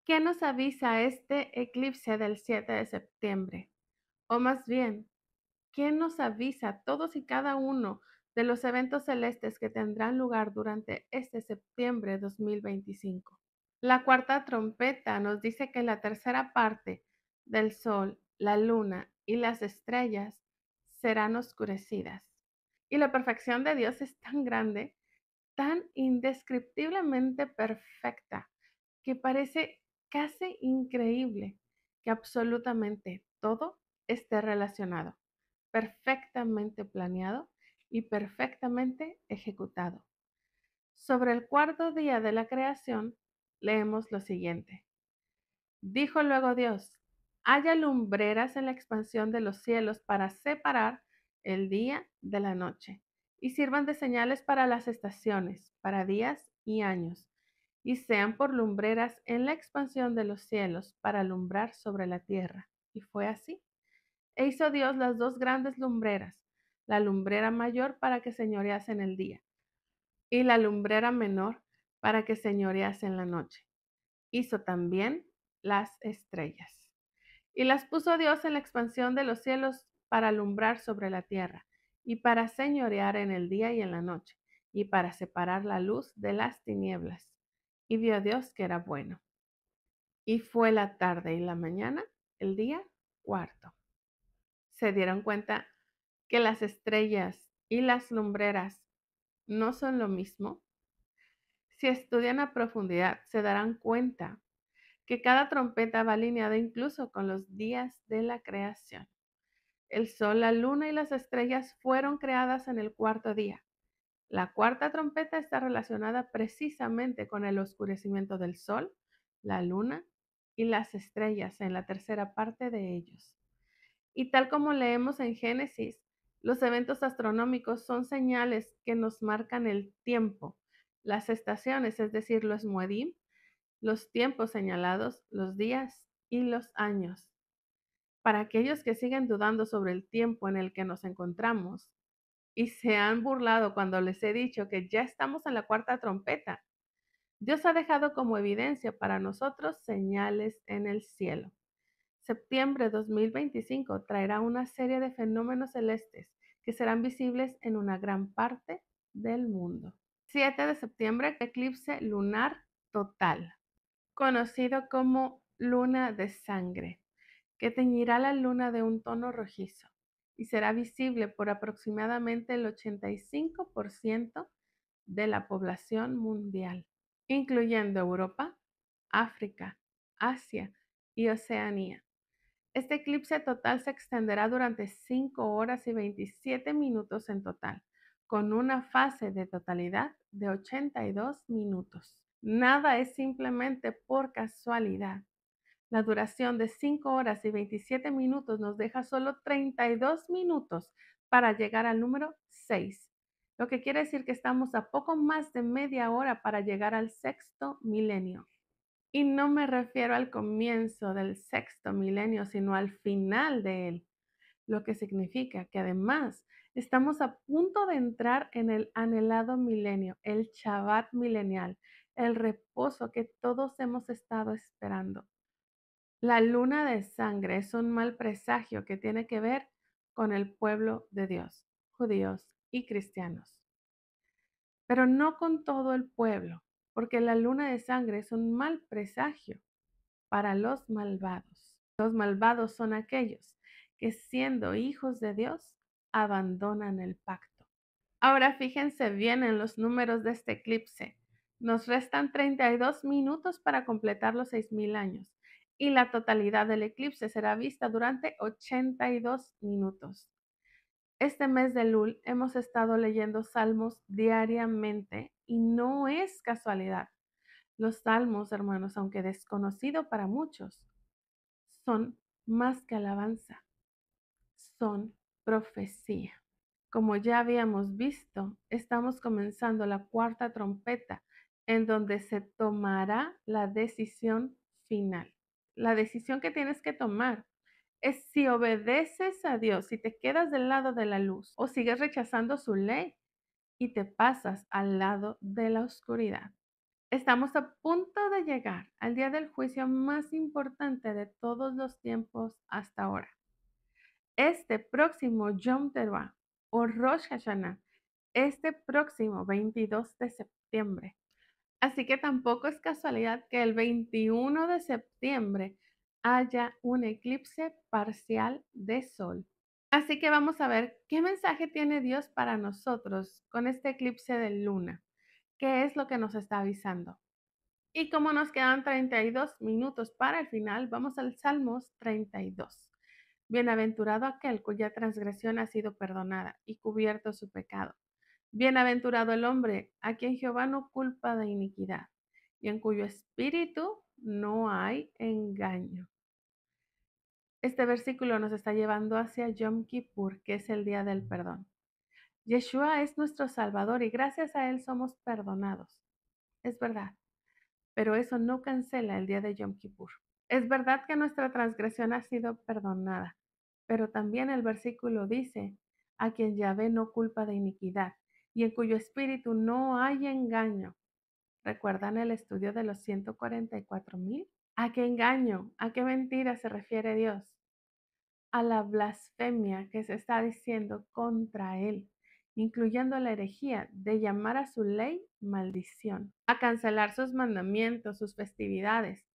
¿Qué nos avisa este eclipse del 7 de septiembre? O más bien, ¿qué nos avisa todos y cada uno de los eventos celestes que tendrán lugar durante este septiembre 2025? La cuarta trompeta nos dice que la tercera parte del Sol, la Luna y las estrellas serán oscurecidas. Y la perfección de Dios es tan grande, tan indescriptiblemente perfecta, que parece casi increíble que absolutamente todo esté relacionado, perfectamente planeado y perfectamente ejecutado. Sobre el cuarto día de la creación, leemos lo siguiente. Dijo luego Dios, haya lumbreras en la expansión de los cielos para separar el día de la noche, y sirvan de señales para las estaciones, para días y años, y sean por lumbreras en la expansión de los cielos para alumbrar sobre la tierra. Y fue así. E hizo Dios las dos grandes lumbreras, la lumbrera mayor para que señorease en el día, y la lumbrera menor para que señorease en la noche. Hizo también las estrellas. Y las puso Dios en la expansión de los cielos para alumbrar sobre la tierra, y para señorear en el día y en la noche, y para separar la luz de las tinieblas. Y vio Dios que era bueno. Y fue la tarde y la mañana, el día cuarto. ¿Se dieron cuenta que las estrellas y las lumbreras no son lo mismo? Si estudian a profundidad, se darán cuenta que cada trompeta va alineada incluso con los días de la creación. El sol, la luna y las estrellas fueron creadas en el cuarto día. La cuarta trompeta está relacionada precisamente con el oscurecimiento del sol, la luna y las estrellas en la tercera parte de ellos. Y tal como leemos en Génesis, los eventos astronómicos son señales que nos marcan el tiempo, las estaciones, es decir, los muedim, los tiempos señalados, los días y los años. Para aquellos que siguen dudando sobre el tiempo en el que nos encontramos y se han burlado cuando les he dicho que ya estamos en la cuarta trompeta, Dios ha dejado como evidencia para nosotros señales en el cielo. Septiembre 2025 traerá una serie de fenómenos celestes que serán visibles en una gran parte del mundo. 7 de septiembre, eclipse lunar total, conocido como luna de sangre, que teñirá la luna de un tono rojizo y será visible por aproximadamente el 85% de la población mundial, incluyendo Europa, África, Asia y Oceanía. Este eclipse total se extenderá durante 5 horas y 27 minutos en total, con una fase de totalidad de 82 minutos. Nada es simplemente por casualidad. La duración de 5 horas y 27 minutos nos deja solo 32 minutos para llegar al número 6, lo que quiere decir que estamos a poco más de media hora para llegar al sexto milenio. Y no me refiero al comienzo del sexto milenio, sino al final de él, lo que significa que además estamos a punto de entrar en el anhelado milenio, el Shabbat milenial, el reposo que todos hemos estado esperando. La luna de sangre es un mal presagio que tiene que ver con el pueblo de Dios, judíos y cristianos, pero no con todo el pueblo, porque la luna de sangre es un mal presagio para los malvados. Los malvados son aquellos que siendo hijos de Dios abandonan el pacto. Ahora fíjense bien en los números de este eclipse. Nos restan 32 minutos para completar los 6000 años y la totalidad del eclipse será vista durante 82 minutos. Este mes de Lul hemos estado leyendo salmos diariamente y no es casualidad. Los salmos, hermanos, aunque desconocido para muchos, son más que alabanza, son profecía. Como ya habíamos visto, estamos comenzando la cuarta trompeta, en donde se tomará la decisión final. La decisión que tienes que tomar es si obedeces a Dios, si te quedas del lado de la luz o sigues rechazando su ley y te pasas al lado de la oscuridad. Estamos a punto de llegar al día del juicio más importante de todos los tiempos hasta ahora. Este próximo Yom Teruah o Rosh Hashanah, este próximo 22 de septiembre. Así que tampoco es casualidad que el 21 de septiembre haya un eclipse parcial de sol. Así que vamos a ver qué mensaje tiene Dios para nosotros con este eclipse de luna. ¿Qué es lo que nos está avisando? Y como nos quedan 32 minutos para el final, vamos al Salmos 32. Bienaventurado aquel cuya transgresión ha sido perdonada y cubierto su pecado. Bienaventurado el hombre a quien Jehová no culpa de iniquidad y en cuyo espíritu no hay engaño. Este versículo nos está llevando hacia Yom Kippur, que es el día del perdón. Yeshua es nuestro Salvador y gracias a Él somos perdonados. Es verdad, pero eso no cancela el día de Yom Kippur. Es verdad que nuestra transgresión ha sido perdonada, pero también el versículo dice, a quien Yahvé no culpa de iniquidad y en cuyo espíritu no hay engaño. ¿Recuerdan el estudio de los 144,000? ¿A qué engaño, a qué mentira se refiere Dios? A la blasfemia que se está diciendo contra Él, incluyendo la herejía de llamar a su ley maldición, a cancelar sus mandamientos, sus festividades,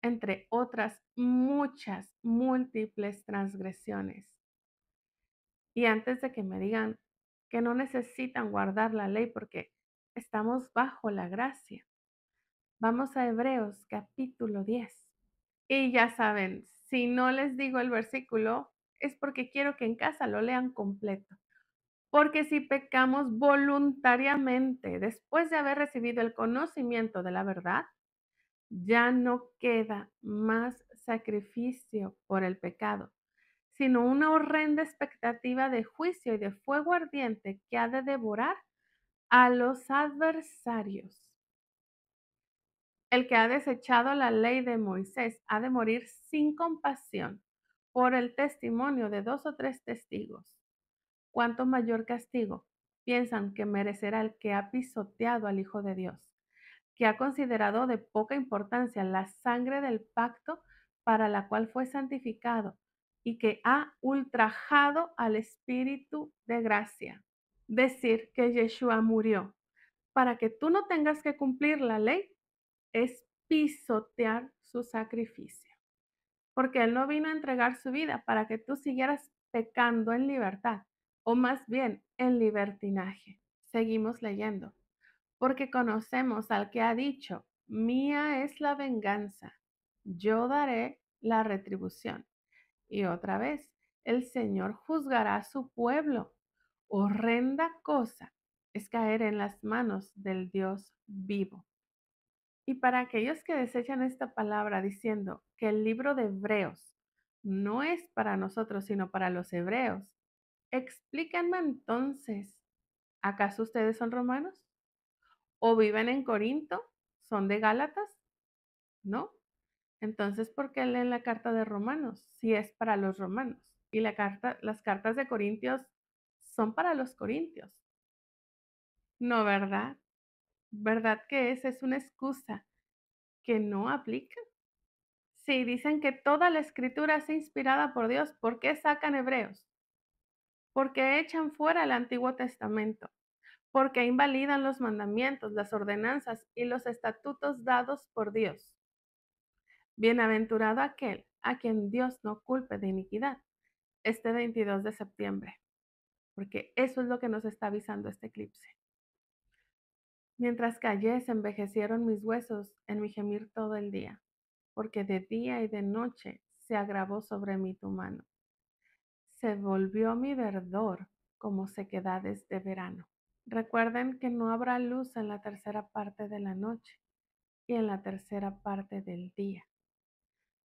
entre otras muchas, múltiples transgresiones. Y antes de que me digan que no necesitan guardar la ley porque estamos bajo la gracia, vamos a Hebreos capítulo 10. Y ya saben, si no les digo el versículo, es porque quiero que en casa lo lean completo. Porque si pecamos voluntariamente después de haber recibido el conocimiento de la verdad, ya no queda más sacrificio por el pecado, sino una horrenda expectativa de juicio y de fuego ardiente que ha de devorar a los adversarios. El que ha desechado la ley de Moisés ha de morir sin compasión por el testimonio de 2 o 3 testigos. ¿Cuánto mayor castigo piensan que merecerá el que ha pisoteado al Hijo de Dios, que ha considerado de poca importancia la sangre del pacto para la cual fue santificado y que ha ultrajado al Espíritu de gracia? Decir que Yeshua murió para que tú no tengas que cumplir la ley es pisotear su sacrificio, porque Él no vino a entregar su vida para que tú siguieras pecando en libertad, o más bien en libertinaje. Seguimos leyendo, porque conocemos al que ha dicho, mía es la venganza, yo daré la retribución. Y otra vez, el Señor juzgará a su pueblo. Horrenda cosa es caer en las manos del Dios vivo. Y para aquellos que desechan esta palabra diciendo que el libro de Hebreos no es para nosotros, sino para los hebreos, explíquenme entonces, ¿acaso ustedes son romanos? ¿O viven en Corinto? ¿Son de Gálatas? ¿No? Entonces, ¿por qué leen la carta de Romanos si es para los romanos? Y las cartas de Corintios son para los corintios. No, ¿verdad? ¿Verdad que esa es una excusa que no aplica? Si dicen que toda la escritura es inspirada por Dios, ¿por qué sacan Hebreos? Porque echan fuera el Antiguo Testamento, porque invalidan los mandamientos, las ordenanzas y los estatutos dados por Dios. Bienaventurado aquel a quien Dios no culpe de iniquidad, este 22 de septiembre, porque eso es lo que nos está avisando este eclipse. Mientras callé, se envejecieron mis huesos en mi gemir todo el día, porque de día y de noche se agravó sobre mí tu mano. Se volvió mi verdor como sequedades de verano. Recuerden que no habrá luz en la tercera parte de la noche y en la tercera parte del día.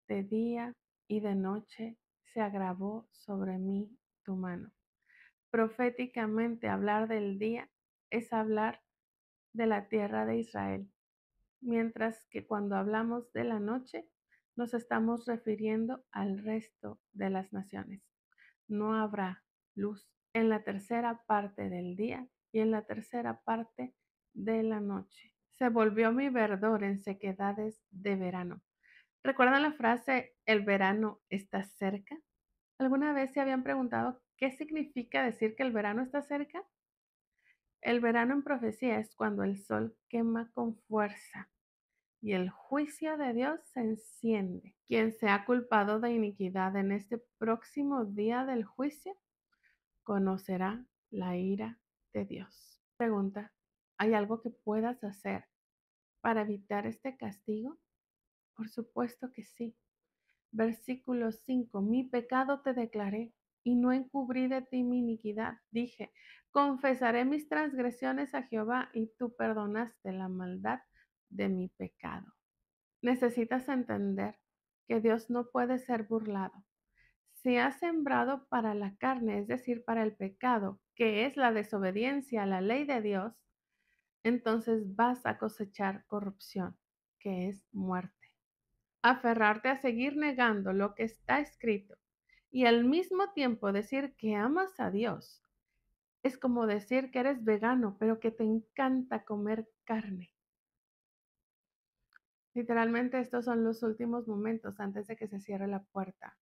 De día y de noche se agravó sobre mí tu mano. Proféticamente hablar del día es hablar de la tierra de Israel, mientras que cuando hablamos de la noche nos estamos refiriendo al resto de las naciones. No habrá luz en la tercera parte del día y en la tercera parte de la noche. Se volvió mi verdor en sequedades de verano. ¿Recuerdan la frase el verano está cerca? ¿Alguna vez se habían preguntado qué significa decir que el verano está cerca? El verano en profecía es cuando el sol quema con fuerza y el juicio de Dios se enciende. Quien sea culpado de iniquidad en este próximo día del juicio conocerá la ira de Dios. Pregunta, ¿hay algo que puedas hacer para evitar este castigo? Por supuesto que sí. Versículo 5. Mi pecado te declaré y no encubrí de ti mi iniquidad. Dije, confesaré mis transgresiones a Jehová y tú perdonaste la maldad de mi pecado. Necesitas entender que Dios no puede ser burlado. Si has sembrado para la carne, es decir, para el pecado, que es la desobediencia a la ley de Dios, entonces vas a cosechar corrupción, que es muerte. Aferrarte a seguir negando lo que está escrito y al mismo tiempo decir que amas a Dios es como decir que eres vegano, pero que te encanta comer carne. Literalmente estos son los últimos momentos antes de que se cierre la puerta.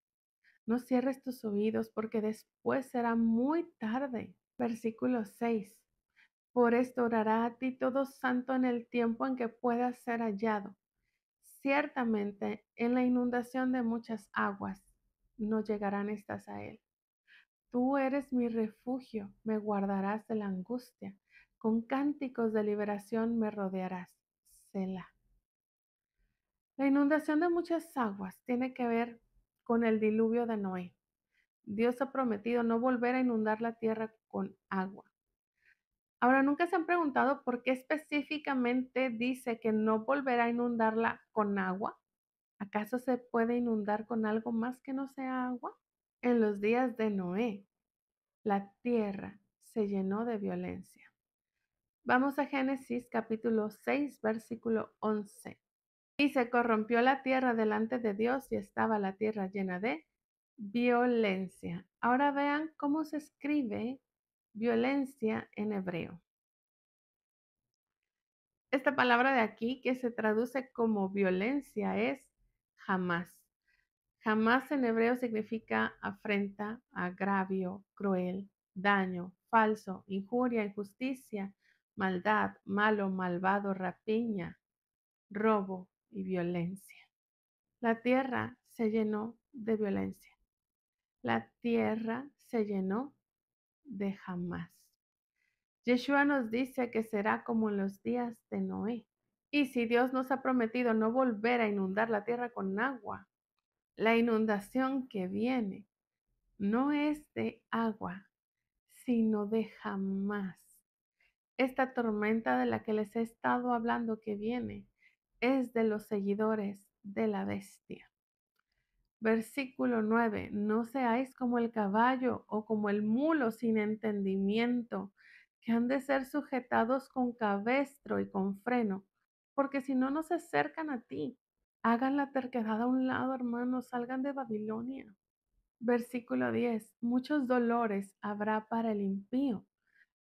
No cierres tus oídos porque después será muy tarde. Versículo 6. Por esto orará a ti todo santo en el tiempo en que puedas ser hallado. Ciertamente en la inundación de muchas aguas no llegarán estas a él. Tú eres mi refugio, me guardarás de la angustia. Con cánticos de liberación me rodearás. Selah. La inundación de muchas aguas tiene que ver con el diluvio de Noé. Dios ha prometido no volver a inundar la tierra con agua. Ahora, ¿nunca se han preguntado por qué específicamente dice que no volverá a inundarla con agua? ¿Acaso se puede inundar con algo más que no sea agua? En los días de Noé, la tierra se llenó de violencia. Vamos a Génesis capítulo 6, versículo 11. Y se corrompió la tierra delante de Dios y estaba la tierra llena de violencia. Ahora vean cómo se escribe violencia en hebreo. Esta palabra de aquí que se traduce como violencia es jamás. Jamás en hebreo significa afrenta, agravio, cruel, daño, falso, injuria, injusticia, maldad, malo, malvado, rapiña, robo y violencia. La tierra se llenó de violencia. La tierra se llenó de jamás. Yeshua nos dice que será como en los días de Noé. Y si Dios nos ha prometido no volver a inundar la tierra con agua, la inundación que viene no es de agua, sino de jamás. Esta tormenta de la que les he estado hablando que viene es de los seguidores de la bestia. Versículo 9. No seáis como el caballo o como el mulo sin entendimiento, que han de ser sujetados con cabestro y con freno, porque si no, no se acercan a ti. Hagan la terquedad a un lado, hermanos, salgan de Babilonia. Versículo 10. Muchos dolores habrá para el impío,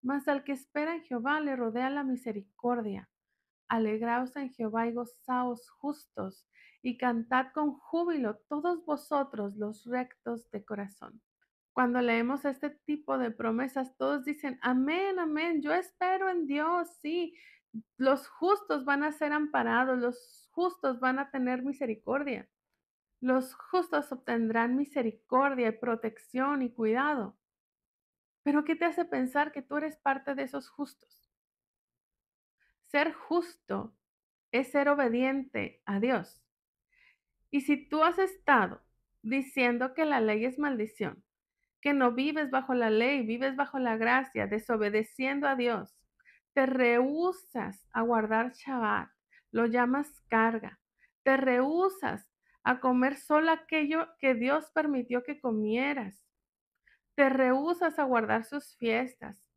mas al que espera en Jehová le rodea la misericordia. Alegraos en Jehová y gozaos justos, y cantad con júbilo todos vosotros los rectos de corazón. Cuando leemos este tipo de promesas, todos dicen, amén, amén, yo espero en Dios, sí, los justos van a ser amparados, los justos van a tener misericordia. Los justos obtendrán misericordia y protección y cuidado. Pero ¿qué te hace pensar que tú eres parte de esos justos? Ser justo es ser obediente a Dios. Y si tú has estado diciendo que la ley es maldición, que no vives bajo la ley, vives bajo la gracia, desobedeciendo a Dios, te rehusas a guardar Shabbat, lo llamas carga, te rehusas a comer solo aquello que Dios permitió que comieras, te rehusas a guardar sus fiestas,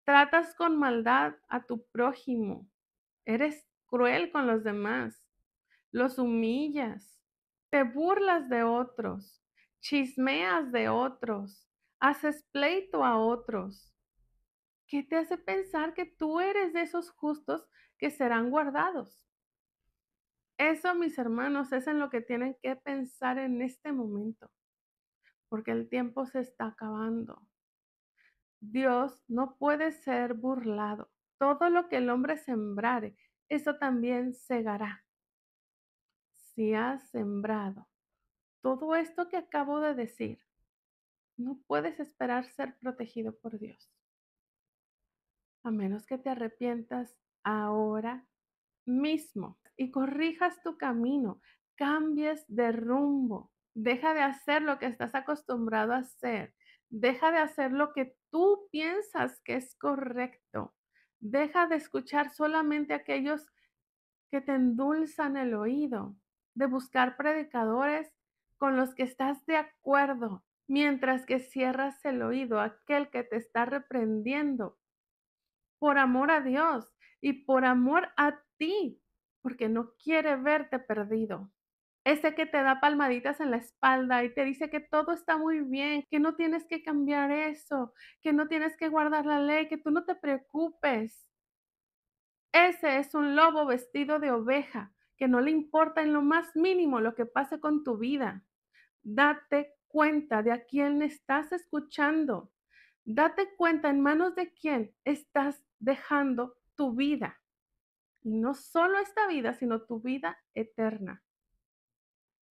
tratas con maldad a tu prójimo, eres cruel con los demás, los humillas, te burlas de otros, chismeas de otros, haces pleito a otros. ¿Qué te hace pensar que tú eres de esos justos que serán guardados. Eso, mis hermanos, es en lo que tienen que pensar en este momento, porque el tiempo se está acabando. Dios no puede ser burlado. Todo lo que el hombre sembrare, eso también segará. Si has sembrado todo esto que acabo de decir, no puedes esperar ser protegido por Dios, a menos que te arrepientas ahora mismo y corrijas tu camino, cambies de rumbo, deja de hacer lo que estás acostumbrado a hacer, deja de hacer lo que tú piensas que es correcto, deja de escuchar solamente a aquellos que te endulzan el oído, de buscar predicadores con los que estás de acuerdo, mientras que cierras el oído a aquel que te está reprendiendo por amor a Dios y por amor a ti, porque no quiere verte perdido. Ese que te da palmaditas en la espalda y te dice que todo está muy bien, que no tienes que cambiar eso, que no tienes que guardar la ley, que tú no te preocupes. Ese es un lobo vestido de oveja, que no le importa en lo más mínimo lo que pase con tu vida. Date cuenta de a quién estás escuchando. Date cuenta en manos de quién estás dejando tu vida. Y no solo esta vida, sino tu vida eterna.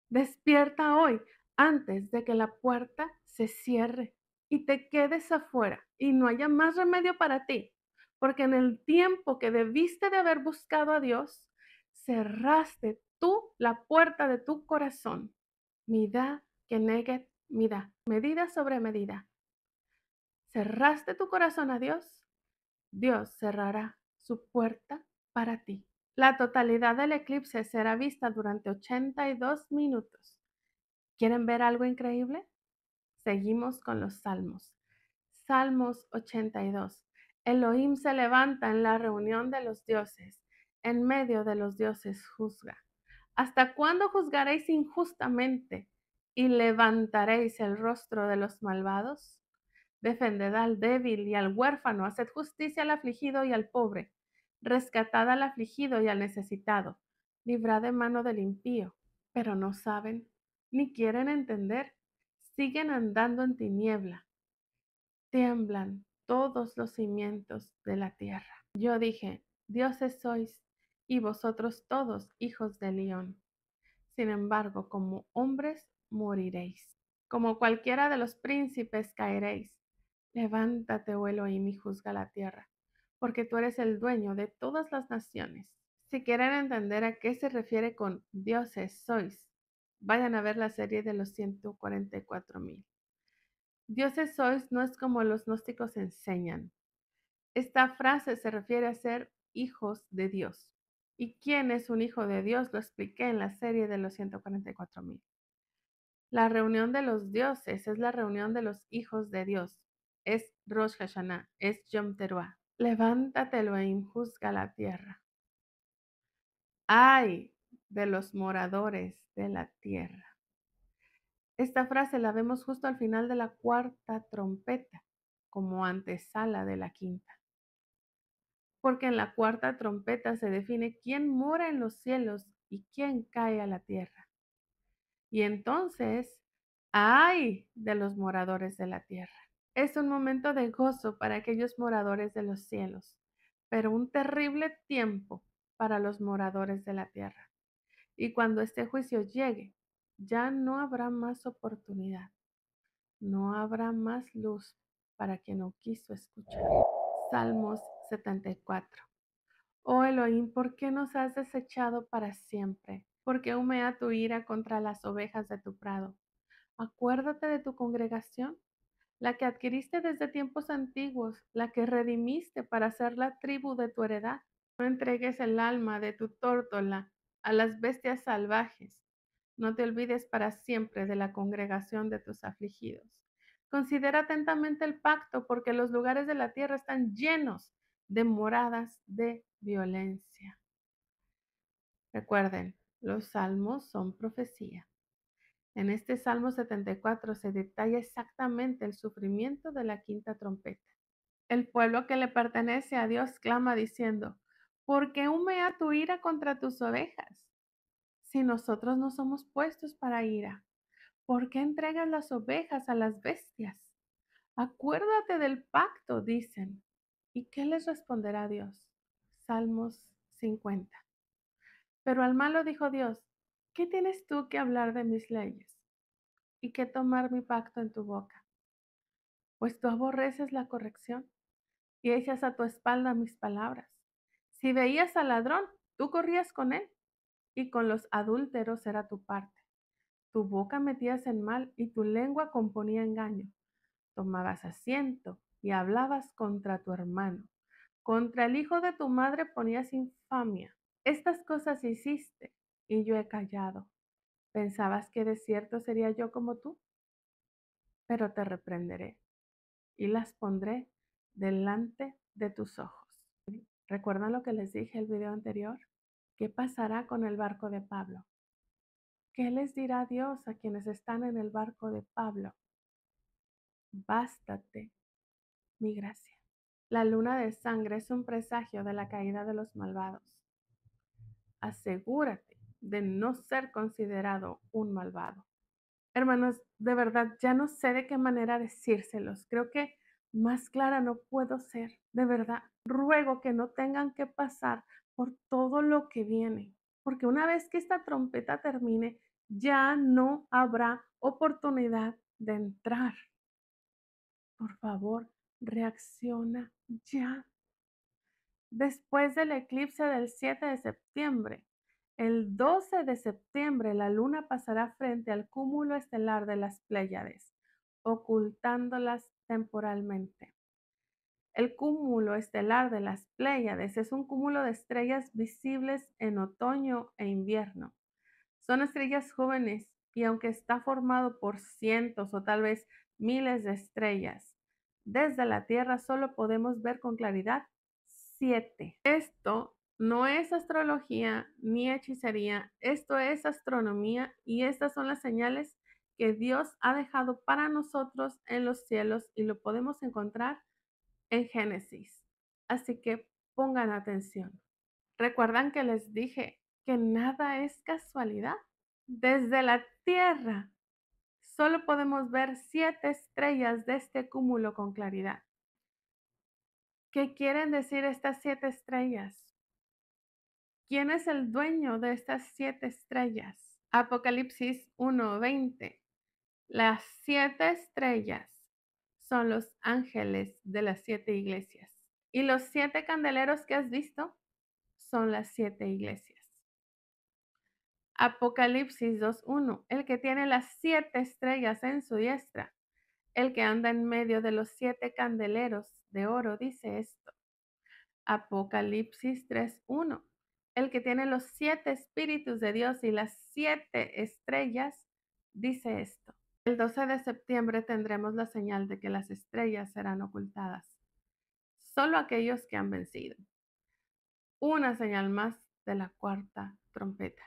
Despierta hoy antes de que la puerta se cierre y te quedes afuera y no haya más remedio para ti, porque en el tiempo que debiste de haber buscado a Dios, cerraste tú la puerta de tu corazón. Mida que neget mida, medida sobre medida. Cerraste tu corazón a Dios, Dios cerrará su puerta para ti. La totalidad del eclipse será vista durante 82 minutos. ¿Quieren ver algo increíble? Seguimos con los salmos. Salmos 82. Elohim se levanta en la reunión de los dioses. En medio de los dioses juzga. ¿Hasta cuándo juzgaréis injustamente y levantaréis el rostro de los malvados? Defended al débil y al huérfano, haced justicia al afligido y al pobre, rescatad al afligido y al necesitado, librad de mano del impío, pero no saben ni quieren entender, siguen andando en tiniebla, tiemblan todos los cimientos de la tierra. Yo dije, dioses sois, y vosotros todos hijos de león. Sin embargo, como hombres moriréis, como cualquiera de los príncipes caeréis. Levántate, oh Elohim, y juzga la tierra, porque tú eres el dueño de todas las naciones. Si quieren entender a qué se refiere con dioses sois, vayan a ver la serie de los 144,000. Dioses sois no es como los gnósticos enseñan. Esta frase se refiere a ser hijos de Dios. ¿Y quién es un hijo de Dios? Lo expliqué en la serie de los 144,000. La reunión de los dioses es la reunión de los hijos de Dios. Es Rosh Hashanah, es Yom Teruah. Levántate, Elohim, juzga la tierra. Ay de los moradores de la tierra. Esta frase la vemos justo al final de la cuarta trompeta, como antesala de la quinta. Porque en la cuarta trompeta se define quién mora en los cielos y quién cae a la tierra. Y entonces, ay de los moradores de la tierra. Es un momento de gozo para aquellos moradores de los cielos, pero un terrible tiempo para los moradores de la tierra. Y cuando este juicio llegue, ya no habrá más oportunidad, no habrá más luz para quien no quiso escuchar. Salmos 74. Oh Elohim, ¿por qué nos has desechado para siempre? ¿Por qué humea tu ira contra las ovejas de tu prado? Acuérdate de tu congregación, la que adquiriste desde tiempos antiguos, la que redimiste para ser la tribu de tu heredad. No entregues el alma de tu tórtola a las bestias salvajes. No te olvides para siempre de la congregación de tus afligidos. Considera atentamente el pacto, porque los lugares de la tierra están llenos de moradas de violencia. Recuerden, los salmos son profecía. En este Salmo 74 se detalla exactamente el sufrimiento de la quinta trompeta. El pueblo que le pertenece a Dios clama diciendo, ¿Por qué humea tu ira contra tus ovejas? Si nosotros no somos puestos para ira, ¿por qué entregas las ovejas a las bestias? Acuérdate del pacto, dicen. ¿Y qué les responderá Dios? Salmos 50. Pero al malo dijo Dios, ¿qué tienes tú que hablar de mis leyes y que tomar mi pacto en tu boca? Pues tú aborreces la corrección y echas a tu espalda mis palabras. Si veías al ladrón, tú corrías con él, y con los adúlteros era tu parte. Tu boca metías en mal y tu lengua componía engaño. Tomabas asiento y hablabas contra tu hermano. Contra el hijo de tu madre ponías infamia. Estas cosas hiciste y yo he callado. ¿Pensabas que de cierto sería yo como tú? Pero te reprenderé y las pondré delante de tus ojos. ¿Recuerdan lo que les dije el video anterior? ¿Qué pasará con el barco de Pablo? ¿Qué les dirá Dios a quienes están en el barco de Pablo? Bástate mi gracia. La luna de sangre es un presagio de la caída de los malvados. Asegúrate de no ser considerado un malvado. Hermanos, de verdad, ya no sé de qué manera decírselos. Creo que más clara no puedo ser. De verdad, ruego que no tengan que pasar por todo lo que viene, porque una vez que esta trompeta termine, ya no habrá oportunidad de entrar. Por favor, reacciona ya. Después del eclipse del 7 de septiembre, el 12 de septiembre la luna pasará frente al cúmulo estelar de las Pléyades, ocultándolas temporalmente. El cúmulo estelar de las Pléyades es un cúmulo de estrellas visibles en otoño e invierno. Son estrellas jóvenes y aunque está formado por cientos o tal vez miles de estrellas, desde la Tierra solo podemos ver con claridad 7. Esto no es astrología ni hechicería, esto es astronomía y estas son las señales que Dios ha dejado para nosotros en los cielos y lo podemos encontrar en Génesis. Así que pongan atención. ¿Recuerdan que les dije que nada es casualidad? Desde la Tierra solo podemos ver 7 estrellas de este cúmulo con claridad. ¿Qué quieren decir estas 7 estrellas? ¿Quién es el dueño de estas 7 estrellas? Apocalipsis 1:20. Las 7 estrellas son los ángeles de las 7 iglesias. Y los 7 candeleros que has visto son las 7 iglesias. Apocalipsis 2:1. El que tiene las 7 estrellas en su diestra, el que anda en medio de los 7 candeleros de oro, dice esto. Apocalipsis 3:1. El que tiene los 7 espíritus de Dios y las 7 estrellas, dice esto. El 12 de septiembre tendremos la señal de que las estrellas serán ocultadas. Solo aquellos que han vencido. Una señal más de la cuarta trompeta,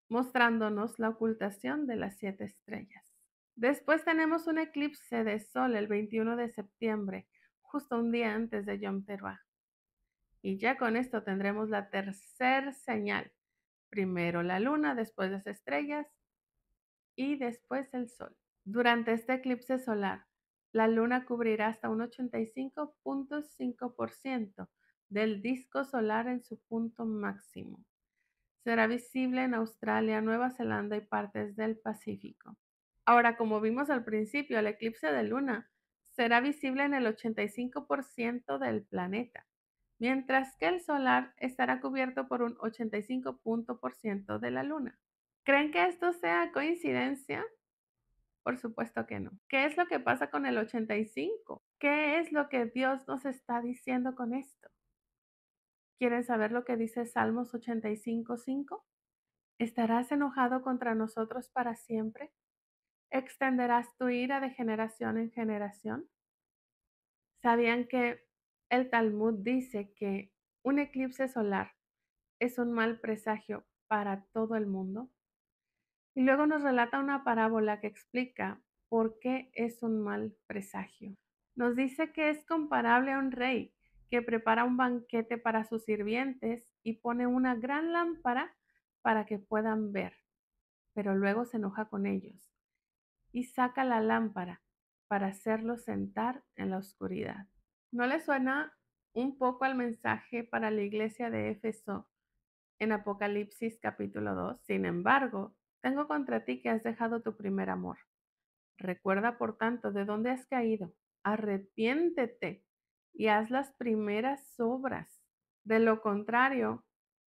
mostrándonos la ocultación de las 7 estrellas. Después tenemos un eclipse de sol el 21 de septiembre, justo un día antes de Yom Teruah. Y ya con esto tendremos la tercera señal. Primero la luna, después las estrellas y después el sol. Durante este eclipse solar, la luna cubrirá hasta un 85.5% del disco solar en su punto máximo. Será visible en Australia, Nueva Zelanda y partes del Pacífico. Ahora, como vimos al principio, el eclipse de luna será visible en el 85% del planeta, mientras que el solar estará cubierto por un 85% de la luna. ¿Creen que esto sea coincidencia? Por supuesto que no. ¿Qué es lo que pasa con el 85? ¿Qué es lo que Dios nos está diciendo con esto? ¿Quieren saber lo que dice Salmos 85:5? ¿Estarás enojado contra nosotros para siempre? ¿Extenderás tu ira de generación en generación? ¿Sabían que el Talmud dice que un eclipse solar es un mal presagio para todo el mundo? Y luego nos relata una parábola que explica por qué es un mal presagio. Nos dice que es comparable a un rey que prepara un banquete para sus sirvientes y pone una gran lámpara para que puedan ver, pero luego se enoja con ellos y saca la lámpara para hacerlos sentar en la oscuridad. ¿No le suena un poco al mensaje para la iglesia de Éfeso en Apocalipsis capítulo 2? Sin embargo, tengo contra ti que has dejado tu primer amor. Recuerda, por tanto, de dónde has caído. Arrepiéntete y haz las primeras obras. De lo contrario,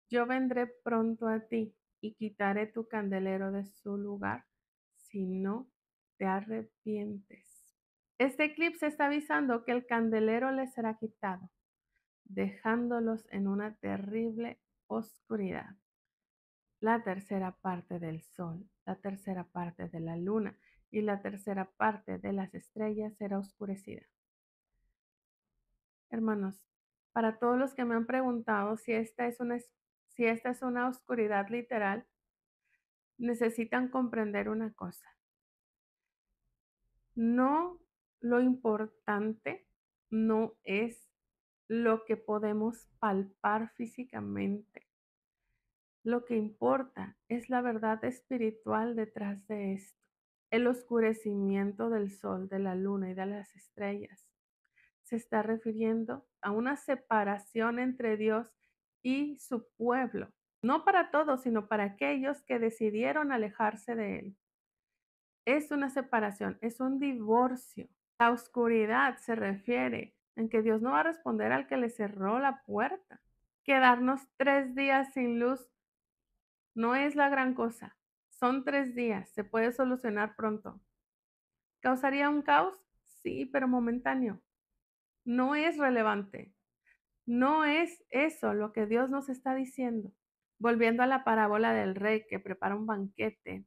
yo vendré pronto a ti y quitaré tu candelero de su lugar si no te arrepientes. Este eclipse está avisando que el candelero les será quitado, dejándolos en una terrible oscuridad. La tercera parte del sol, la tercera parte de la luna y la tercera parte de las estrellas será oscurecida. Hermanos, para todos los que me han preguntado si esta es una oscuridad literal, necesitan comprender una cosa. No, lo importante no es lo que podemos palpar físicamente. Lo que importa es la verdad espiritual detrás de esto. El oscurecimiento del sol, de la luna y de las estrellas se está refiriendo a una separación entre Dios y su pueblo. No para todos, sino para aquellos que decidieron alejarse de Él. Es una separación, es un divorcio. La oscuridad se refiere en que Dios no va a responder al que le cerró la puerta. Quedarnos 3 días sin luz no es la gran cosa. Son 3 días, se puede solucionar pronto. ¿Causaría un caos? Sí, pero momentáneo. No es relevante. No es eso lo que Dios nos está diciendo. Volviendo a la parábola del rey que prepara un banquete,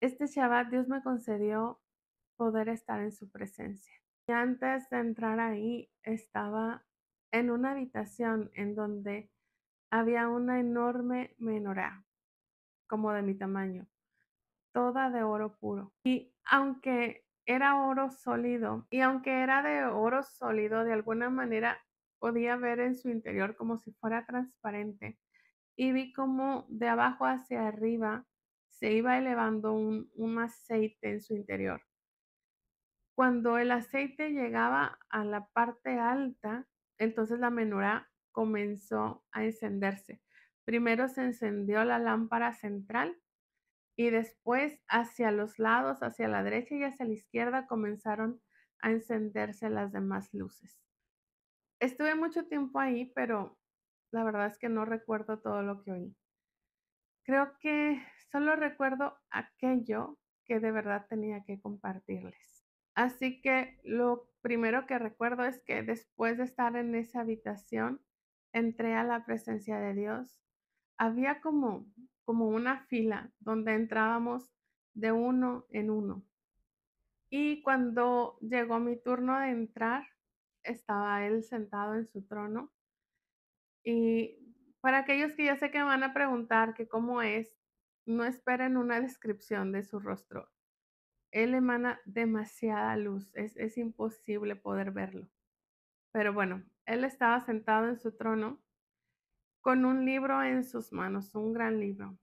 este Shabbat Dios me concedió poder estar en su presencia. Y antes de entrar ahí, estaba en una habitación en donde había una enorme menorá, como de mi tamaño, toda de oro puro. Y aunque era oro sólido, de alguna manera podía ver en su interior como si fuera transparente. Y vi como de abajo hacia arriba se iba elevando un aceite en su interior. Cuando el aceite llegaba a la parte alta, entonces la menorá comenzó a encenderse. Primero se encendió la lámpara central y después hacia los lados, hacia la derecha y hacia la izquierda comenzaron a encenderse las demás luces. Estuve mucho tiempo ahí, pero la verdad es que no recuerdo todo lo que oí. Creo que solo recuerdo aquello que de verdad tenía que compartirles. Así que lo primero que recuerdo es que después de estar en esa habitación, entré a la presencia de Dios. Había como una fila donde entrábamos de uno en uno. Y cuando llegó mi turno de entrar, estaba él sentado en su trono. Y para aquellos que ya sé que me van a preguntar que cómo es, no esperen una descripción de su rostro. Él emana demasiada luz, es imposible poder verlo. Pero bueno, él estaba sentado en su trono con un libro en sus manos, un gran libro.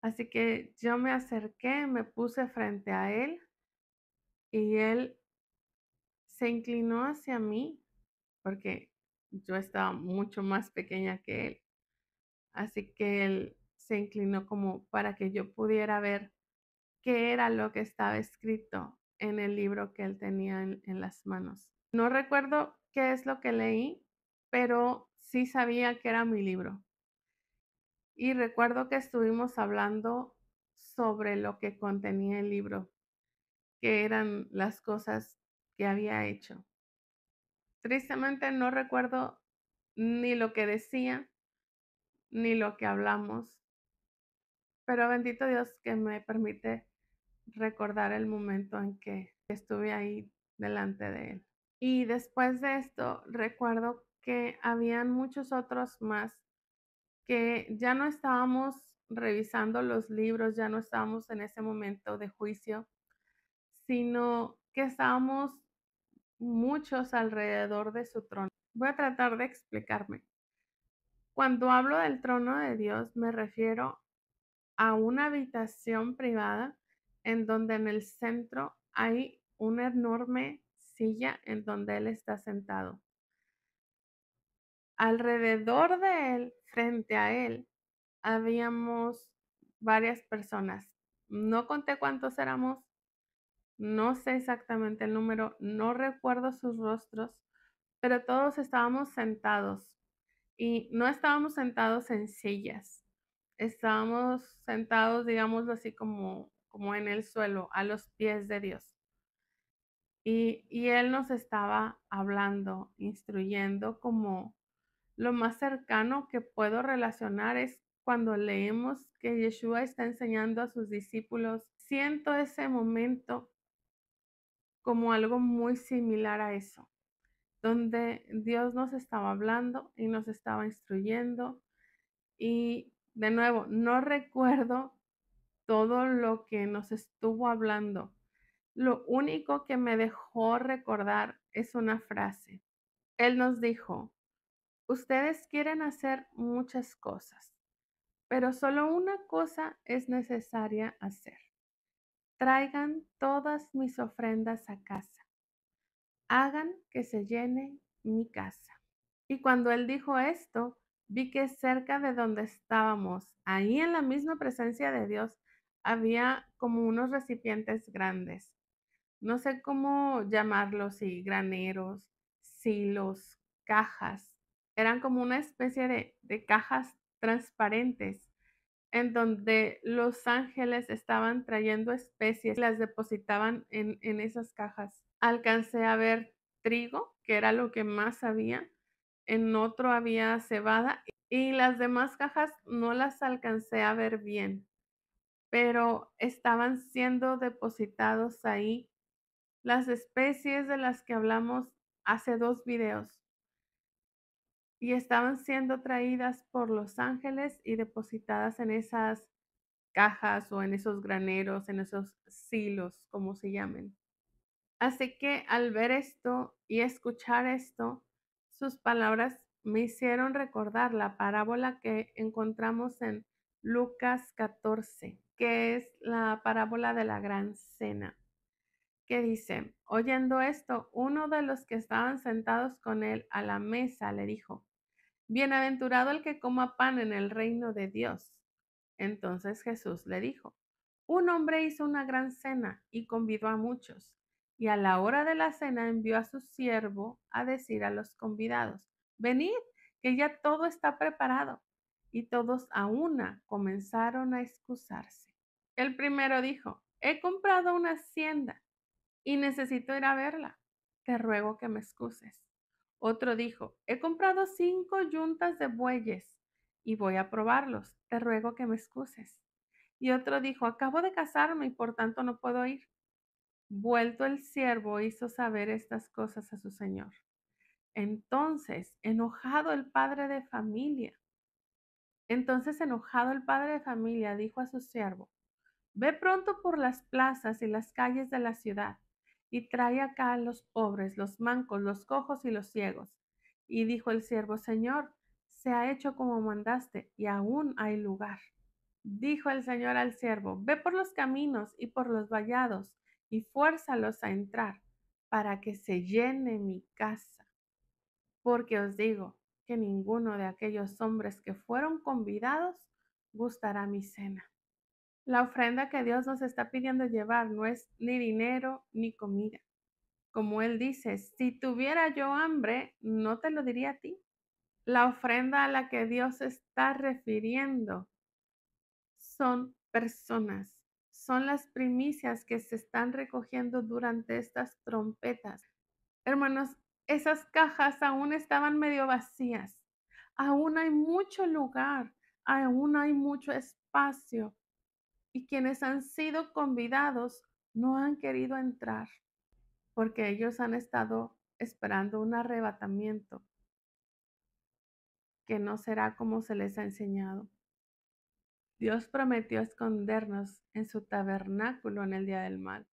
Así que yo me acerqué, me puse frente a él y él se inclinó hacia mí porque yo estaba mucho más pequeña que él. Así que él se inclinó como para que yo pudiera ver qué era lo que estaba escrito en el libro que él tenía en las manos. No recuerdo qué es lo que leí, pero sí sabía que era mi libro. Y recuerdo que estuvimos hablando sobre lo que contenía el libro, que eran las cosas que había hecho. Tristemente no recuerdo ni lo que decía, ni lo que hablamos, pero bendito Dios que me permite recordar el momento en que estuve ahí delante de él. Y después de esto, recuerdo que habían muchos otros más que ya no estábamos revisando los libros, ya no estábamos en ese momento de juicio, sino que estábamos muchos alrededor de su trono. Voy a tratar de explicarme. Cuando hablo del trono de Dios, me refiero a una habitación privada en donde en el centro hay una enorme silla en donde Él está sentado. Alrededor de Él, frente a Él, habíamos varias personas. No conté cuántos éramos, no sé exactamente el número, no recuerdo sus rostros, pero todos estábamos sentados y no estábamos sentados en sillas, estábamos sentados, digámoslo así, como en el suelo, a los pies de Dios. Y Él nos estaba hablando, instruyendo, como lo más cercano que puedo relacionar es cuando leemos que Yeshua está enseñando a sus discípulos. Siento ese momento como algo muy similar a eso, donde Dios nos estaba hablando y nos estaba instruyendo. Y de nuevo, no recuerdo todo lo que nos estuvo hablando. Lo único que me dejó recordar es una frase. Él nos dijo: ustedes quieren hacer muchas cosas, pero solo una cosa es necesaria hacer. Traigan todas mis ofrendas a casa. Hagan que se llene mi casa. Y cuando él dijo esto, vi que cerca de donde estábamos, ahí en la misma presencia de Dios, había como unos recipientes grandes. No sé cómo llamarlos, si graneros, silos, cajas. Eran como una especie de cajas transparentes en donde los ángeles estaban trayendo especies y las depositaban en esas cajas. Alcancé a ver trigo, que era lo que más había, en otro había cebada y las demás cajas no las alcancé a ver bien, pero estaban siendo depositados ahí las especies de las que hablamos hace 2 videos y estaban siendo traídas por los ángeles y depositadas en esas cajas o en esos graneros, en esos silos, como se llamen. Así que al ver esto y escuchar esto, sus palabras me hicieron recordar la parábola que encontramos en Lucas 14, que es la parábola de la gran cena, que dice: oyendo esto, uno de los que estaban sentados con él a la mesa le dijo: bienaventurado el que coma pan en el reino de Dios. Entonces Jesús le dijo: un hombre hizo una gran cena y convidó a muchos, y a la hora de la cena envió a su siervo a decir a los convidados: venid, que ya todo está preparado. Y todos a una comenzaron a excusarse. El primero dijo: he comprado una hacienda y necesito ir a verla. Te ruego que me excuses. Otro dijo: he comprado 5 yuntas de bueyes y voy a probarlos. Te ruego que me excuses. Y otro dijo: acabo de casarme y por tanto no puedo ir. Vuelto el siervo hizo saber estas cosas a su señor. Entonces, enojado el padre de familia dijo a su siervo: ve pronto por las plazas y las calles de la ciudad y trae acá a los pobres, los mancos, los cojos y los ciegos. Y dijo el siervo: Señor, se ha hecho como mandaste y aún hay lugar. Dijo el Señor al siervo: ve por los caminos y por los vallados y fuérzalos a entrar, para que se llene mi casa. Porque os digo que ninguno de aquellos hombres que fueron convidados gustará mi cena. La ofrenda que Dios nos está pidiendo llevar no es ni dinero ni comida. Como Él dice: si tuviera yo hambre, no te lo diría a ti. La ofrenda a la que Dios está refiriendo son personas, son las primicias que se están recogiendo durante estas trompetas. Hermanos, esas cajas aún estaban medio vacías. Aún hay mucho lugar, aún hay mucho espacio. Y quienes han sido convidados no han querido entrar porque ellos han estado esperando un arrebatamiento que no será como se les ha enseñado. Dios prometió escondernos en su tabernáculo en el día del mal,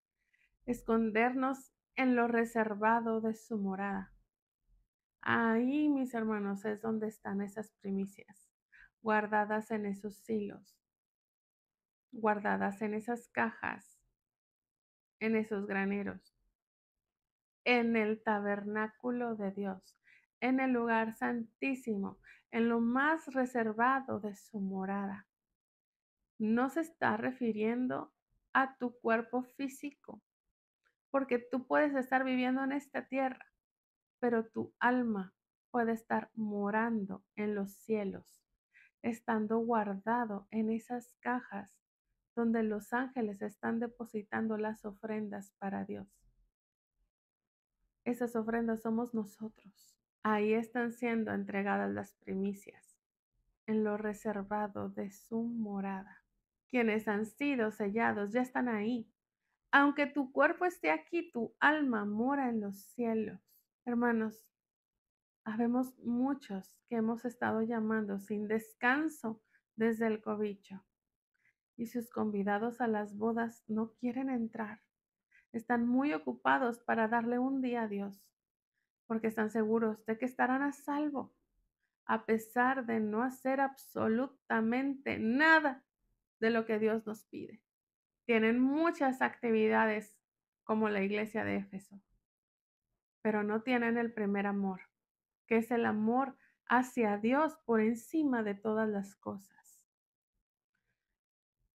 escondernos en lo reservado de su morada. Ahí, mis hermanos, es donde están esas primicias, guardadas en esos silos, guardadas en esas cajas, en esos graneros, en el tabernáculo de Dios, en el lugar santísimo, en lo más reservado de su morada. No se está refiriendo a tu cuerpo físico, porque tú puedes estar viviendo en esta tierra, pero tu alma puede estar morando en los cielos, estando guardado en esas cajas donde los ángeles están depositando las ofrendas para Dios. Esas ofrendas somos nosotros. Ahí están siendo entregadas las primicias, en lo reservado de su morada. Quienes han sido sellados ya están ahí. Aunque tu cuerpo esté aquí, tu alma mora en los cielos. Hermanos, habemos muchos que hemos estado llamando sin descanso desde el cobicho y sus convidados a las bodas no quieren entrar. Están muy ocupados para darle un día a Dios, porque están seguros de que estarán a salvo, a pesar de no hacer absolutamente nada de lo que Dios nos pide. Tienen muchas actividades como la iglesia de Éfeso, pero no tienen el primer amor, que es el amor hacia Dios por encima de todas las cosas.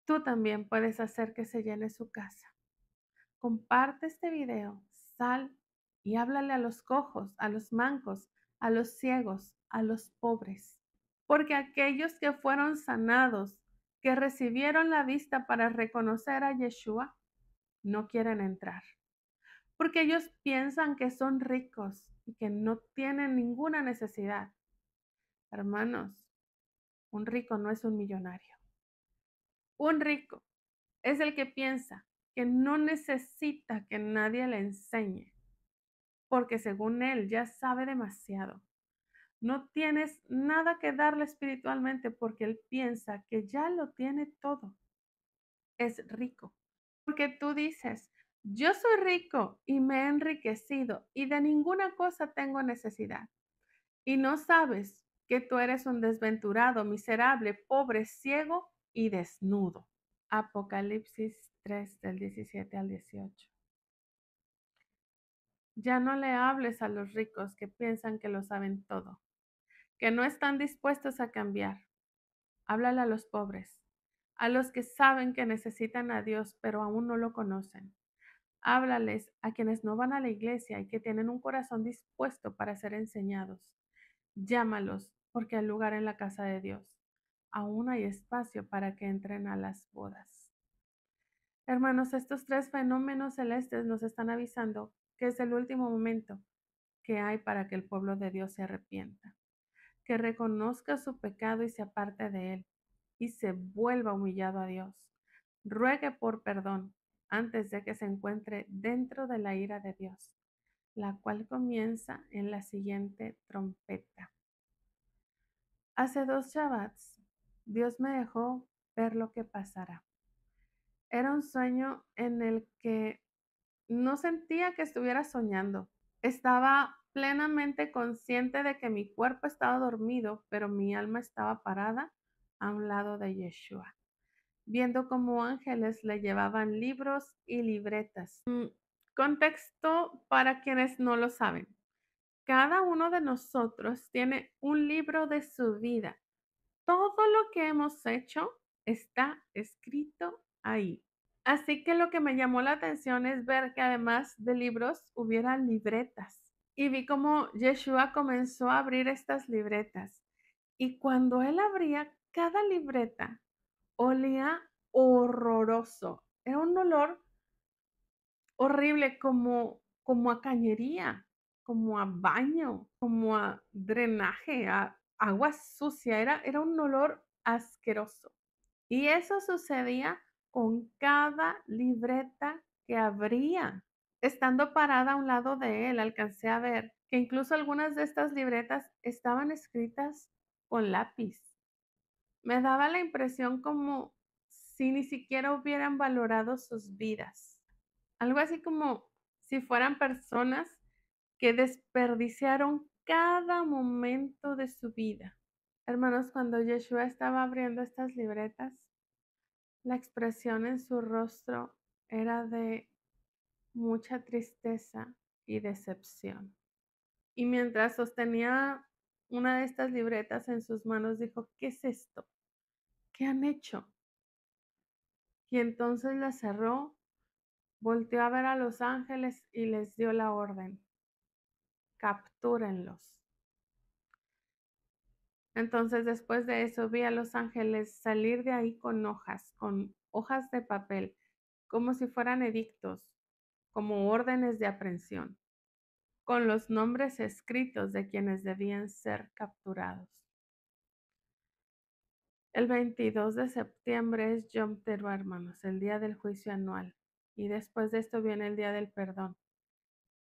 Tú también puedes hacer que se llene su casa. Comparte este video, sal y háblale a los cojos, a los mancos, a los ciegos, a los pobres. Porque aquellos que fueron sanados, que recibieron la vista para reconocer a Yeshua, no quieren entrar. Porque ellos piensan que son ricos y que no tienen ninguna necesidad. Hermanos, un rico no es un millonario. Un rico es el que piensa que no necesita que nadie le enseñe, porque según él ya sabe demasiado. No tienes nada que darle espiritualmente porque él piensa que ya lo tiene todo. Es rico. Porque tú dices, yo soy rico y me he enriquecido y de ninguna cosa tengo necesidad. Y no sabes que tú eres un desventurado, miserable, pobre, ciego y desnudo. Apocalipsis 3 del 17 al 18. Ya no le hables a los ricos que piensan que lo saben todo, que no están dispuestos a cambiar. Háblale a los pobres, a los que saben que necesitan a Dios, pero aún no lo conocen. Háblales a quienes no van a la iglesia y que tienen un corazón dispuesto para ser enseñados. Llámalos, porque hay lugar en la casa de Dios. Aún hay espacio para que entren a las bodas. Hermanos, estos tres fenómenos celestes nos están avisando que es el último momento que hay para que el pueblo de Dios se arrepienta, que reconozca su pecado y se aparte de él, y se vuelva humillado a Dios. Ruegue por perdón antes de que se encuentre dentro de la ira de Dios, la cual comienza en la siguiente trompeta. Hace 2 Shabbats, Dios me dejó ver lo que pasará. Era un sueño en el que no sentía que estuviera soñando. Estaba plenamente consciente de que mi cuerpo estaba dormido, pero mi alma estaba parada a un lado de Yeshua, viendo cómo ángeles le llevaban libros y libretas. Contexto para quienes no lo saben. Cada uno de nosotros tiene un libro de su vida. Todo lo que hemos hecho está escrito ahí. Así que lo que me llamó la atención es ver que además de libros hubiera libretas. Y vi cómo Yeshua comenzó a abrir estas libretas. Y cuando él abría cada libreta, olía horroroso. Era un olor horrible como a cañería, como a baño, como a drenaje, a agua sucia. Era un olor asqueroso. Y eso sucedía con cada libreta que abría. Estando parada a un lado de él, alcancé a ver que incluso algunas de estas libretas estaban escritas con lápiz. Me daba la impresión como si ni siquiera hubieran valorado sus vidas. Algo así como si fueran personas que desperdiciaron cada momento de su vida. Hermanos, cuando Yeshua estaba abriendo estas libretas, la expresión en su rostro era de mucha tristeza y decepción. Y mientras sostenía una de estas libretas en sus manos, dijo, ¿qué es esto? ¿Qué han hecho? Y entonces la cerró, volteó a ver a los ángeles y les dio la orden, captúrenlos. Entonces después de eso vi a los ángeles salir de ahí con hojas de papel, como si fueran edictos, como órdenes de aprehensión, con los nombres escritos de quienes debían ser capturados. El 22 de septiembre es Yom Teruah, hermanos, el día del juicio anual. Y después de esto viene el día del perdón,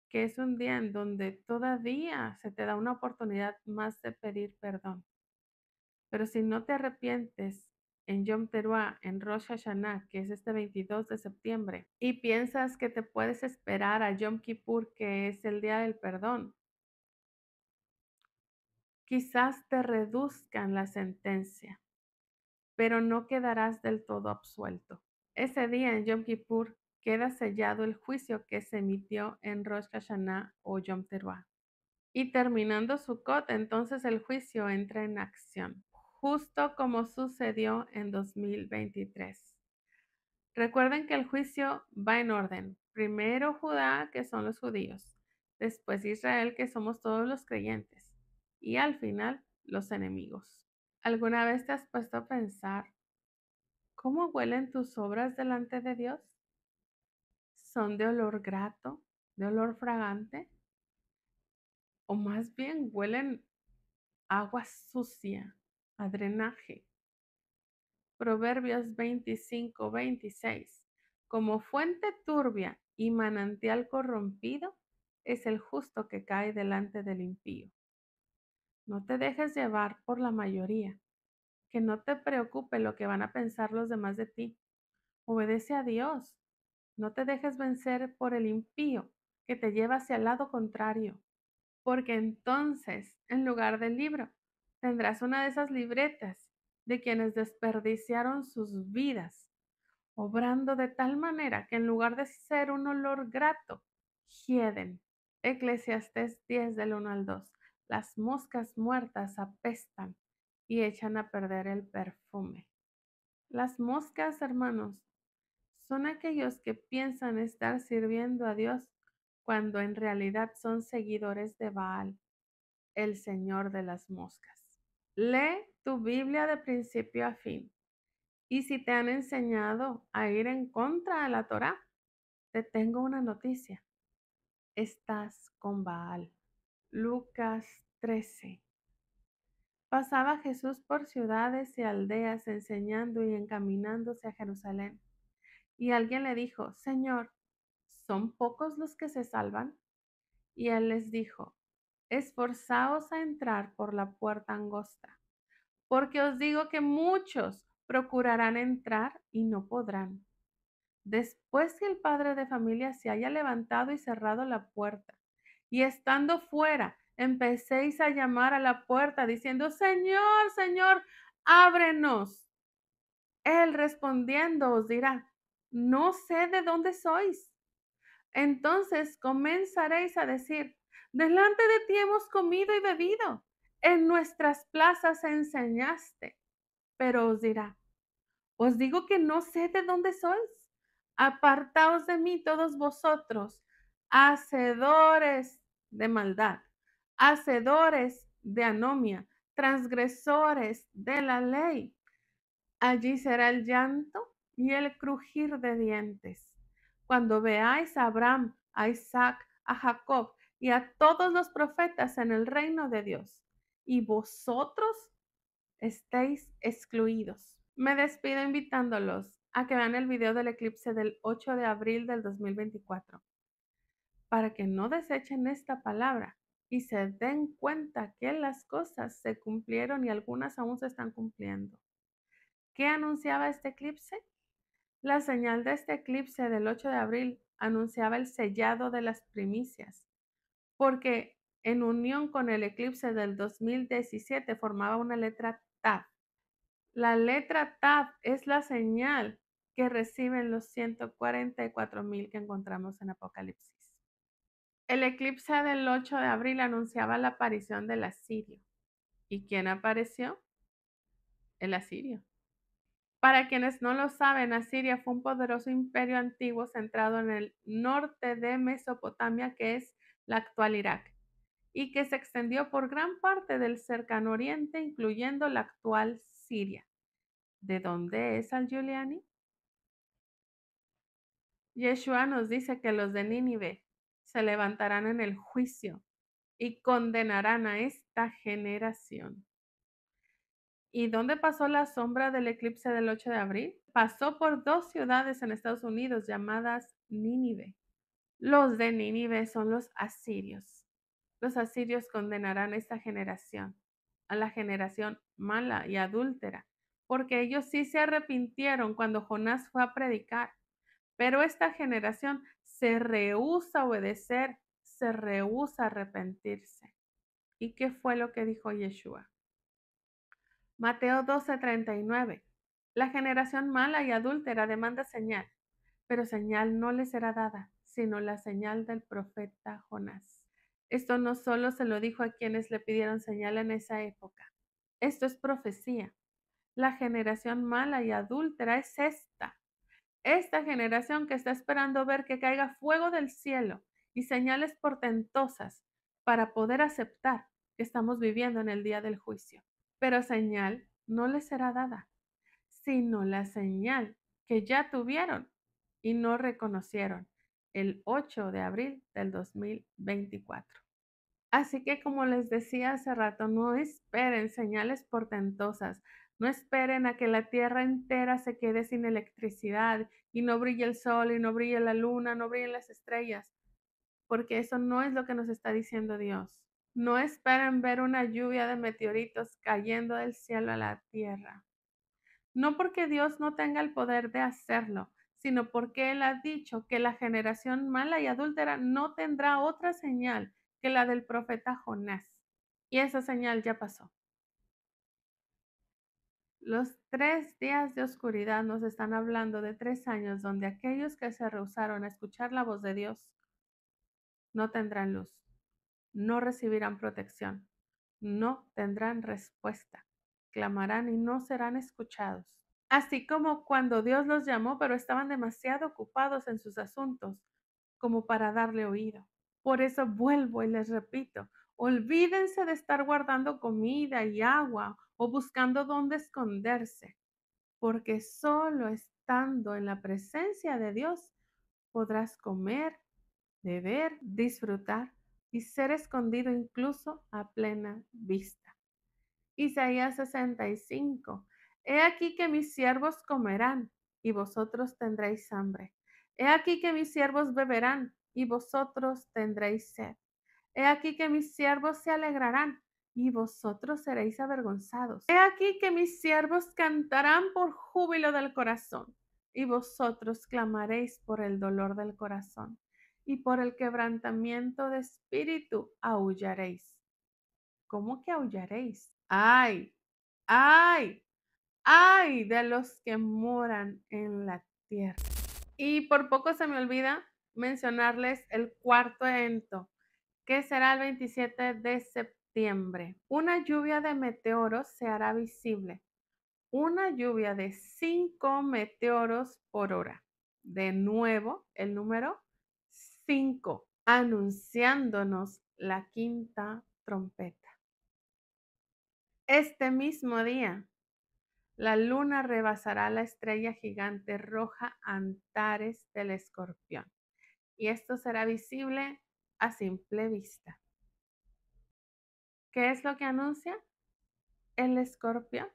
que es un día en donde todavía se te da una oportunidad más de pedir perdón. Pero si no te arrepientes en Yom Teruah, en Rosh Hashanah, que es este 22 de septiembre, y piensas que te puedes esperar a Yom Kippur, que es el día del perdón, quizás te reduzcan la sentencia, pero no quedarás del todo absuelto. Ese día en Yom Kippur queda sellado el juicio que se emitió en Rosh Hashanah o Yom Teruah. Y terminando Sukkot, entonces el juicio entra en acción, justo como sucedió en 2023. Recuerden que el juicio va en orden. Primero Judá, que son los judíos, después Israel, que somos todos los creyentes, y al final los enemigos. ¿Alguna vez te has puesto a pensar cómo huelen tus obras delante de Dios? ¿Son de olor grato, de olor fragante? ¿O más bien huelen agua sucia, a drenaje? Proverbios 25-26. Como fuente turbia y manantial corrompido es el justo que cae delante del impío. No te dejes llevar por la mayoría, que no te preocupe lo que van a pensar los demás de ti. Obedece a Dios. No te dejes vencer por el impío que te lleva hacia el lado contrario, porque entonces, en lugar del libro, tendrás una de esas libretas de quienes desperdiciaron sus vidas, obrando de tal manera que en lugar de ser un olor grato, hieden. Eclesiastés 10 del 1 al 2. Las moscas muertas apestan y echan a perder el perfume. Las moscas, hermanos, son aquellos que piensan estar sirviendo a Dios cuando en realidad son seguidores de Baal, el señor de las moscas. Lee tu Biblia de principio a fin. Y si te han enseñado a ir en contra de la Torá, te tengo una noticia. Estás con Baal. Lucas 13. Pasaba Jesús por ciudades y aldeas enseñando y encaminándose a Jerusalén. Y alguien le dijo, Señor, ¿son pocos los que se salvan? Y él les dijo, esforzaos a entrar por la puerta angosta, porque os digo que muchos procurarán entrar y no podrán. Después que el padre de familia se haya levantado y cerrado la puerta, y estando fuera, empecéis a llamar a la puerta diciendo, Señor, Señor, ábrenos. Él respondiendo os dirá, no sé de dónde sois. Entonces comenzaréis a decir, delante de ti hemos comido y bebido, en nuestras plazas enseñaste. Pero os dirá, os digo que no sé de dónde sois. Apartaos de mí todos vosotros, hacedores de maldad, hacedores de anomia, transgresores de la ley. Allí será el llanto y el crujir de dientes. Cuando veáis a Abraham, a Isaac, a Jacob y a todos los profetas en el reino de Dios, y vosotros estéis excluidos. Me despido invitándolos a que vean el video del eclipse del 8 de abril del 2024, para que no desechen esta palabra y se den cuenta que las cosas se cumplieron y algunas aún se están cumpliendo. ¿Qué anunciaba este eclipse? La señal de este eclipse del 8 de abril anunciaba el sellado de las primicias, porque en unión con el eclipse del 2017, formaba una letra Tav. La letra Tav es la señal que reciben los 144,000 que encontramos en Apocalipsis. El eclipse del 8 de abril anunciaba la aparición del asirio. ¿Y quién apareció? El asirio. Para quienes no lo saben, Asiria fue un poderoso imperio antiguo centrado en el norte de Mesopotamia, que es la actual Irak, y que se extendió por gran parte del cercano oriente, incluyendo la actual Siria. ¿De dónde es Al-Giuliani? Yeshua nos dice que los de Nínive se levantarán en el juicio y condenarán a esta generación. ¿Y dónde pasó la sombra del eclipse del 8 de abril? Pasó por 2 ciudades en Estados Unidos llamadas Nínive. Los de Nínive son los asirios. Los asirios condenarán a esta generación, a la generación mala y adúltera, porque ellos sí se arrepintieron cuando Jonás fue a predicar. Pero esta generación se rehúsa a obedecer, se rehúsa a arrepentirse. ¿Y qué fue lo que dijo Yeshua? Mateo 12:39. La generación mala y adúltera demanda señal, pero señal no le será dada, sino la señal del profeta Jonás. Esto no solo se lo dijo a quienes le pidieron señal en esa época. Esto es profecía. La generación mala y adúltera es esta generación que está esperando ver que caiga fuego del cielo y señales portentosas para poder aceptar que estamos viviendo en el día del juicio. Pero señal no les será dada, sino la señal que ya tuvieron y no reconocieron el 8 de abril del 2024. Así que como les decía hace rato, no esperen señales portentosas, no esperen a que la tierra entera se quede sin electricidad y no brille el sol y no brille la luna, no brillen las estrellas, porque eso no es lo que nos está diciendo Dios. No esperen ver una lluvia de meteoritos cayendo del cielo a la tierra. No porque Dios no tenga el poder de hacerlo, sino porque Él ha dicho que la generación mala y adúltera no tendrá otra señal que la del profeta Jonás. Y esa señal ya pasó. Los 3 días de oscuridad nos están hablando de 3 años donde aquellos que se rehusaron a escuchar la voz de Dios no tendrán luz, no recibirán protección, no tendrán respuesta, clamarán y no serán escuchados. Así como cuando Dios los llamó, pero estaban demasiado ocupados en sus asuntos como para darle oído. Por eso vuelvo y les repito, olvídense de estar guardando comida y agua o buscando dónde esconderse, porque solo estando en la presencia de Dios podrás comer, beber, disfrutar y ser escondido incluso a plena vista. Isaías 65. He aquí que mis siervos comerán y vosotros tendréis hambre. He aquí que mis siervos beberán y vosotros tendréis sed. He aquí que mis siervos se alegrarán y vosotros seréis avergonzados. He aquí que mis siervos cantarán por júbilo del corazón y vosotros clamaréis por el dolor del corazón y por el quebrantamiento de espíritu aullaréis. ¿Cómo que aullaréis? Ay, ay, ay de los que moran en la tierra. Y por poco se me olvida mencionarles el cuarto evento, que será el 27 de septiembre. Una lluvia de meteoros se hará visible. Una lluvia de 5 meteoros por hora. De nuevo, el número 5, anunciándonos la quinta trompeta. Este mismo día, la luna rebasará la estrella gigante roja Antares del Escorpión, y esto será visible a simple vista. ¿Qué es lo que anuncia? El escorpión,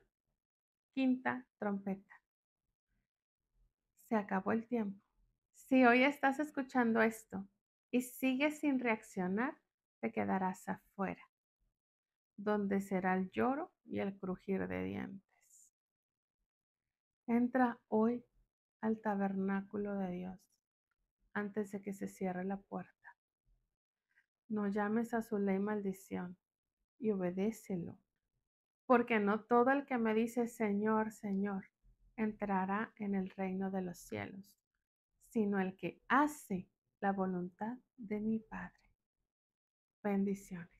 quinta trompeta. Se acabó el tiempo. Si hoy estás escuchando esto y sigues sin reaccionar, te quedarás afuera, donde será el lloro y el crujir de dientes. Entra hoy al tabernáculo de Dios antes de que se cierre la puerta. No llames a su ley maldición y obedécelo, porque no todo el que me dice Señor, Señor, entrará en el reino de los cielos, sino el que hace la voluntad de mi Padre. Bendiciones.